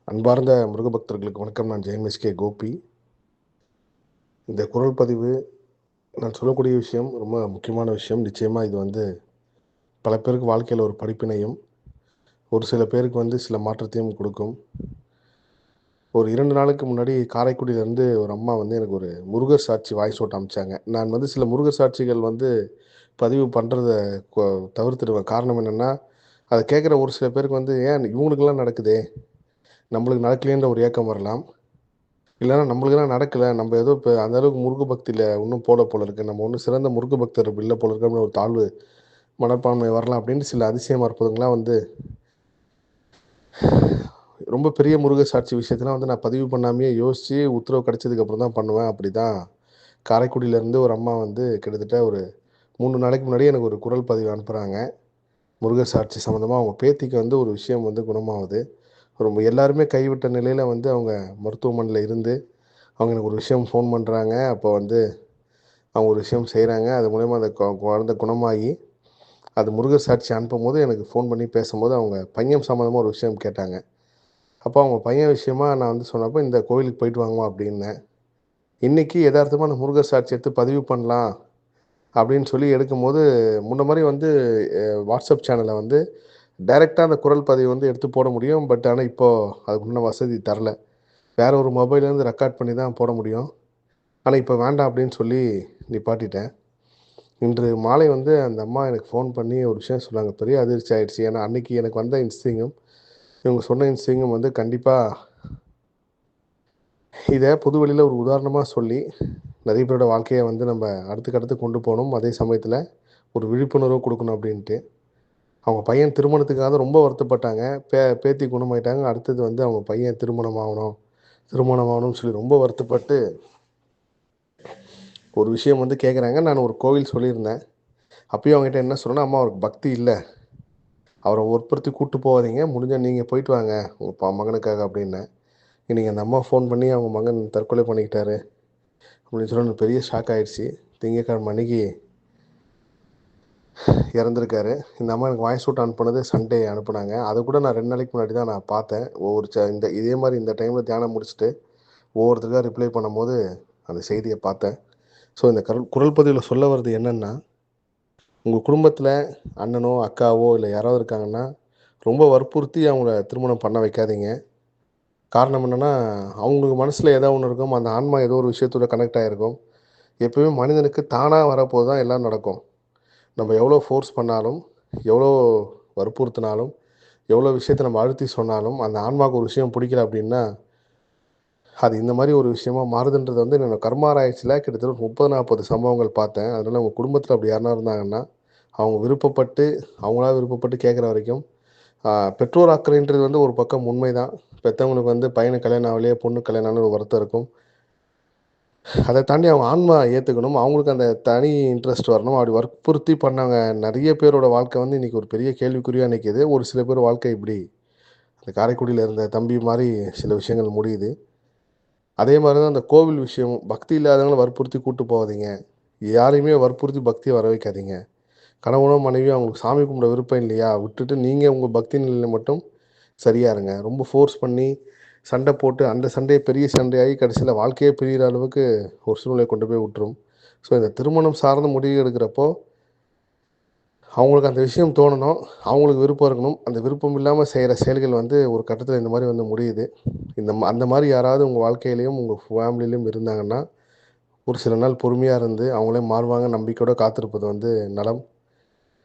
அன்பார்ந்த முருகபக்தர்களுக்கு வணக்கம். நான் ஜெயமிஸ்கே கோபி. இந்த குரல் பதிவு நான் சொல்லக்கூடிய விஷயம் ரொம்ப முக்கியமான விஷயம். நிச்சயமாக இது பல பேருக்கு வாழ்க்கையில் ஒரு படிப்பினையும், ஒரு சில பேருக்கு சில மாற்றத்தையும் கொடுக்கும். ஒரு 2 நாளுக்கு முன்னாடி காரைக்குடியிலேருந்து ஒரு அம்மா எனக்கு ஒரு முருகர் சாட்சி வாய்ஸ் நோட் அனுப்பிச்சாங்க. நான் சில முருகர் சாட்சிகள் பதிவு பண்ணுறத கொ தவிர்த்துடுவேன். காரணம் என்னென்னா, அதை கேட்குற ஒரு சில பேருக்கு ஏன் இவங்களுக்கெல்லாம் நடக்குதே, நம்மளுக்கு நடக்கலையேன்ற ஒரு ஏக்கம் வரலாம். இல்லைன்னா நம்மளுக்கெல்லாம் நடக்கல. நம்ம ஏதோ இப்போ அந்த அளவுக்கு முருக பக்தியில இன்னும் போல இருக்கு. நம்ம ஒண்ணும் சிறந்த முருக பக்தர் இல்ல போல இருக்கு அப்படின்னு ஒரு தாழ்வு மனப்பான்மை வரலாம் அப்படின்னு சில அதிசயம் அற்புதங்கள்லாம் ரொம்ப பெரிய முருக சாட்சி விஷயத்தெல்லாம் நான் பதிவு பண்ணாமயே யோசிச்சு உத்தரவு கிடைச்சதுக்கு அப்புறம் தான் பண்ணுவேன். அப்படிதான் காரைக்குடியிலேருந்து ஒரு அம்மா கிட்டத்தட்ட ஒரு 3 நாளைக்கு முன்னாடி எனக்கு ஒரு குரல் பதிவு அனுப்புறாங்க. முருகர் சாட்சி சம்மந்தமா அவங்க பேத்திக்கு ஒரு விஷயம் குணமாகுது. ரொம்ப எல்லாருமே கைவிட்ட நிலையில அவங்க மருத்துவமனையில இருந்து அவங்க எனக்கு ஒரு விஷயம் ஃபோன் பண்றாங்க. அப்போ அவங்க ஒரு விஷயம் செய்கிறாங்க. அது மூலயமா அந்த குழந்தை குணமாகி அது முருகர் சாட்சி அனுப்பும்போது எனக்கு ஃபோன் பண்ணி பேசும்போது அவங்க பையன் சம்மந்தமாக ஒரு விஷயம் கேட்டாங்க. அப்போ அவங்க பையன் விஷயமா நான் சொன்னப்போ இந்த கோவிலுக்கு போயிட்டு வாங்கம்மா அப்படின்னேன். இன்றைக்கி எதார்த்தமாக அந்த முருகர் சாட்சி எடுத்து பதிவு பண்ணலாம் அப்படின்னு சொல்லி எடுக்கும்போது முன்ன மாதிரி வாட்ஸ்அப் சேனலில் டைரெக்டாக அந்த குரல் பதிவு எடுத்து போட முடியும். பட் ஆனால் இப்போது அதுக்கு முன்ன வசதி தரல. வேறு ஒரு மொபைல்லேருந்து ரெக்கார்ட் பண்ணி தான் போட முடியும். ஆனால் இப்போ வேண்டாம் அப்படின்னு சொல்லி நிப்பாட்டிட்டேன். இன்று மாலை அந்த அம்மா எனக்கு ஃபோன் பண்ணி ஒரு விஷயம் சொன்னாங்க. பெரிய அதிர்ச்சி ஆயிடுச்சு. ஏன்னா, அன்னைக்கு எனக்கு வந்த இன்ஸ்டிங்கும், இவங்க சொன்ன இன்ஸ்டிங்கும் கண்டிப்பா இத பொது வெளியில ஒரு உதாரணமா சொல்லி, நெறைய பேரோட வாழ்க்கைய நம்ம அடுத்த கட்டத்துக்கு கொண்டு போணும். அதே சமயத்தில ஒரு விழிப்புணர்வு குடுக்கணும் அப்டின்ட்டு. அவங்க பையன் திருமணத்துக்காக ரொம்ப வருத்தப்பட்டாங்க. பேத்தி குணமாயிட்டாங்க. அடுத்தது அவங்க பையன் திருமணம் ஆவணும், திருமணம் ஆவணும்னு சொல்லி ரொம்ப வருத்தப்பட்டு ஒரு விஷயம் கேட்குறாங்க. நான் ஒரு கோவில் சொல்லியிருந்தேன். அப்பயும் அவங்ககிட்ட என்ன சொன்னேன்னா, "அம்மா அவருக்கு பக்தி இல்ல. அவரை வற்புறுத்தி கூட்டு போகாதீங்க. முடிஞ்சா நீங்க போயிட்டு வாங்க உங்க மகனுக்காக" அப்படின்னேன். இன்னைக்கு அந்த அம்மா ஃபோன் பண்ணி அவங்க மகன் தற்கொலை பண்ணிக்கிட்டாரு அப்படின்னு சொல்லி எனக்கு பெரிய ஷாக் ஆயிடுச்சு. திங்கட்கிழமை அன்னைக்கு இறந்துருக்காரு. இந்த அம்மா எனக்கு வாய்ஸ் நோட் அனுப்புனது சண்டே அனுப்புனாங்க. அதை கூட நான் 2 நாளைக்கு முன்னாடி தான் நான் பார்த்தேன். ஒவ்வொரு இதே மாதிரி இந்த டைமில் தியானம் முடிச்சுட்டு ஒவ்வொருத்தருக்கா ரிப்ளை பண்ணும்போது அந்த செய்தியை பார்த்தேன். ஸோ இந்த குரல் பதிவில் சொல்ல வர்றது என்னென்னா, உங்கள் குடும்பத்தில் அண்ணனோ அக்காவோ இல்லை யாராவது இருக்காங்கன்னா ரொம்ப வற்புறுத்தி அவங்கள திருமணம் பண்ண வைக்காதீங்க. காரணம் என்னென்னா, அவங்களுக்கு மனசில் ஏதோ ஒன்று இருக்கும். அந்த ஆன்மா ஏதோ ஒரு விஷயத்தோட கனெக்ட் ஆகிருக்கும். எப்போயுமே மனிதனுக்கு தானாக வரப்போது தான் எல்லாம் நடக்கும். நம்ம எவ்வளோ ஃபோர்ஸ் பண்ணாலும், எவ்வளோ வற்புறுத்தினாலும், எவ்வளோ விஷயத்த நம்ம அழுத்தி சொன்னாலும், அந்த ஆன்மாவுக்கு ஒரு விஷயம் பிடிக்கல அப்படின்னா, அது இந்த மாதிரி ஒரு விஷயமா மாறுதுன்றது என்னோட கர்மாராய்ச்சியில் கிட்டத்தட்ட 30, 40 சம்பவங்கள் பார்த்தேன். அதனால் உங்கள் குடும்பத்தில் அப்படி யாருனா இருந்தாங்கன்னா, அவங்க விருப்பப்பட்டு அவங்களா விருப்பப்பட்டு கேட்குற வரைக்கும் பெற்றோர் அக்கறைன்றது ஒரு பக்கம் உண்மைதான். பெத்தவங்களுக்கு பையனுக்கு கல்யாணம் ஆகலையே, பொண்ணுக்கு கல்யாணம் ஆகலைன்னு ஒரு வருத்தம் இருக்கும். அதை தாண்டி அவங்க ஆன்மா ஏற்றுக்கணும். அவங்களுக்கு அந்த தனி இன்ட்ரெஸ்ட் வரணும். அப்படி வற்புறுத்தி பண்ணாங்க. நிறைய பேரோட வாழ்க்கை இன்றைக்கி ஒரு பெரிய கேள்விக்குறியா நிற்கிது. ஒரு சில பேர் வாழ்க்கை இப்படி அந்த காரைக்குடியில் இருந்த தம்பி மாதிரி சில விஷயங்கள் முடியுது. அதே மாதிரி தான் அந்த கோவில் விஷயம். பக்தி இல்லாதவங்கள வற்புறுத்தி கூட்டு போகாதீங்க. யாரையுமே வற்புறுத்தி பக்தியை வர வைக்காதீங்க. கணவனோ மனைவியோ அவங்களுக்கு சாமி கும்பிட விருப்பம் இல்லையா, விட்டுட்டு நீங்கள் உங்கள் பக்தி நிலையில் மட்டும் சரியா இருங்க. ரொம்ப ஃபோர்ஸ் பண்ணி சண்டை போட்டு அந்த சண்டையை பெரிய சண்டையாகி கடைசியில் வாழ்க்கையே பிரிகிற அளவுக்கு ஒரு சூழ்நிலை கொண்டு போய் விட்டுரும். ஸோ இந்த திருமணம் சார்ந்த முடிவு எடுக்கிறப்போ அவங்களுக்கு அந்த விஷயம் தோணணும். அவங்களுக்கு விருப்பம் இருக்கணும். அந்த விருப்பம் இல்லாமல் செய்கிற செயல்கள் ஒரு கட்டத்தில் இந்த மாதிரி முடியுது. அந்த மாதிரி யாராவது உங்கள் வாழ்க்கையிலையும் உங்கள் ஃபேமிலியிலையும் இருந்தாங்கன்னா, ஒரு சில நாள் பொறுமையாக இருந்து அவங்களே மாறுவாங்க நம்பிக்கையோடு காத்திருப்பது நலம்.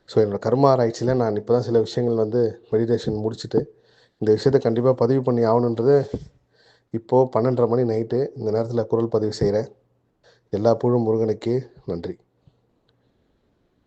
ஸோ என்னோடய கர்ம ஆராய்ச்சியில் நான் இப்போ தான் சில விஷயங்கள் மெடிடேஷன் முடிச்சுட்டு இந்த விஷயத்த கண்டிப்பாக பதிவு பண்ணி ஆகணுன்றது இப்போது 12:30 மணி நைட்டு இந்த நேரத்தில் குரல் பதிவு செய்கிறேன். எல்லா புகழும் முருகனுக்கே. நன்றி.